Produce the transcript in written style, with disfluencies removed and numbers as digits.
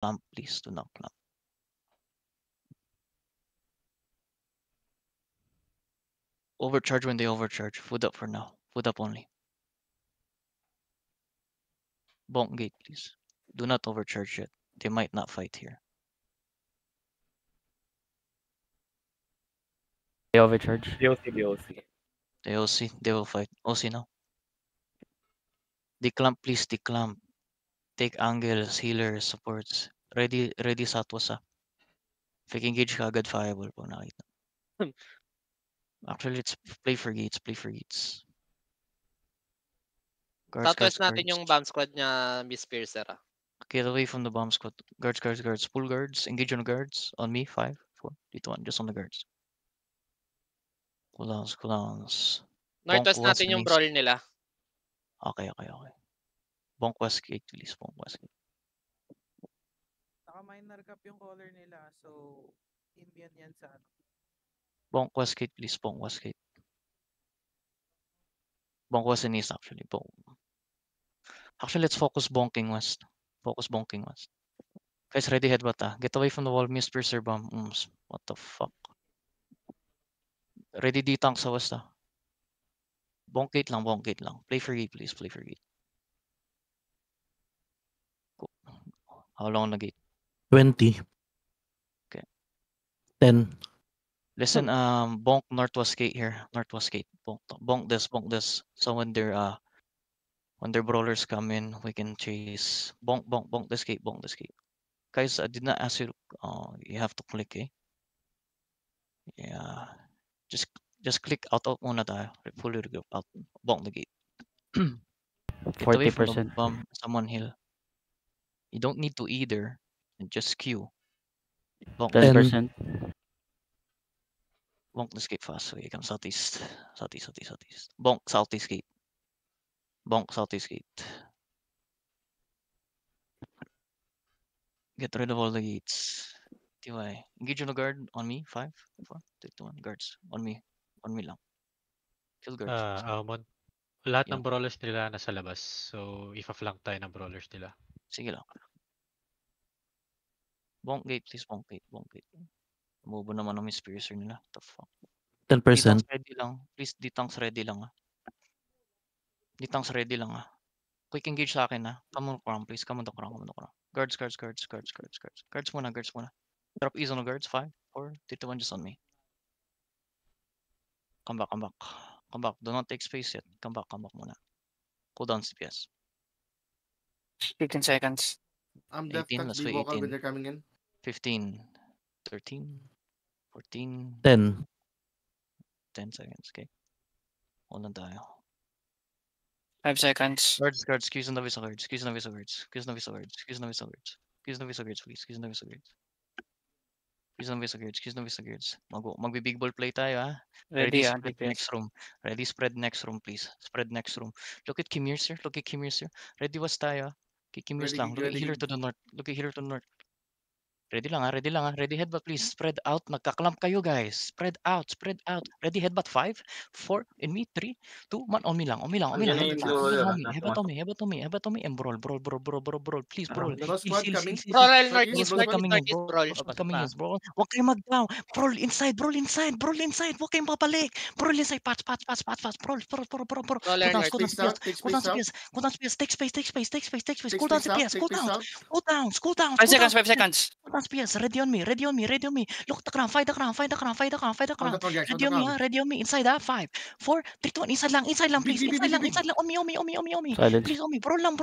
clamp, please. Do not clamp. Overcharge when they overcharge. Food up for now. Food up only. Bonk gate, please. Do not overcharge yet. They might not fight here. They overcharge. DOC. They OC. They will fight. OC now. Declamp, please. Declamp. Take angles, healers, supports. Ready Satwasa. Fake engage ka agad fireball po nakita. Actually, let's play for gates. Play for gates. Guards, Southwest guards, natin guards. yung bomb squad niya, Miss Piercer. Get away from the bomb squad. Guards, guards, guards. Pull guards. Engage on the guards. On me. 5, 4, 3, 2, 1. Just on the guards. Cooldowns, cooldowns. Northwest Bonk natin yung west, brawl nila. Okay. Bonk west gate, please. Bonk west gate. Naka-minor cap yung color nila, so immune yan sa ano. Bonk west gate, please. Bonk west gate. Bonk west and east, actually. Bonk. Actually, let's focus bonking west. Focus bonking west. Guys, ready headbutt ah. Get away from the wall, Miss Piercer bomb. What the fuck? Ready D-tank sa west ah. Bonk gate lang. Play for gate, please. Play for gate. Cool. How long na gate? 20. Okay. 10. Listen, bonk northwest gate here. Northwest gate. Bonk this. So when their brawlers come in, we can chase. Bonk this gate. Guys, I did not ask you. You have to click, eh? Yeah. Just click out muna tayo. Fully regroup out. Bonk the gate. Get away from the 40%. bomb. Someone heal. You don't need to either. Just Q. Bonk 10%. Bonk this gate fast. Okay, come southeast. Bonk southeast gate. Get rid of all the gates. TY. Engage on the guard on me. 5, 4, 3, 2, 1. Guards. On me lang. Kill guards. Almond. Lahat Yeah. ng brawlers nila nasa labas. So, ifa-flank tayo ng brawlers nila. Sige lang. Bonk gate, please. Bonk gate. Move naman ng Miss Piercer nila. What the fuck? 10%. D-tanks ready lang. Please, D-tanks ready lang ah. D-tanks ready lang ah. Quick engage sa akin ah. Come on, crown, please. Come on the crown. Guards. Guards muna. Drop ease on the guards. 5, 4, 3, 2, 1. Just on me. Come back. Do not take space yet. Come back muna. Cooldown CPS. 15 seconds. I'm 18, let's be play vocal 18. when they're coming in. 15, 13, 14, 10. 10 seconds. Okay. Hold on tayo. 5 seconds. Guards. Excuse the visa guards. Please. Excuse the visa guards. Magbi-big ball play tayo ah. Ready, Spread next room. Ready, spread next room, please. Spread next room. Look at Kimir, sir. Ready was tayo ah. Kimir lang. Look at healer to the north. Ready lang ah. Ready headbutt, please. Spread out. Magka-clamp kayo, guys. Spread out. Ready headbutt. 5, 4, in me, 3, 2, 1. On me lang. Headbutt on me. And brawl. Please, brawl. The squad coming. Brawl, Northeast, northeast, brawl. northeast, brawl. Northeast, bro. Huwag kayong mag-down. Brawl inside. Huwag kayong babalik. Brawl inside. Patch. Brawl. Brawler, Cooldown CPS. Take space. Cooldown CPS. Cooldown. 5 seconds. Cooldown CPS. Ready on me. Look at the crown. Fight the crown. Ready on me. Inside 5, 4, 3, 2, 1. Inside lang, please. Inside lang. On me. Silence. Please, on me. Brawl lang.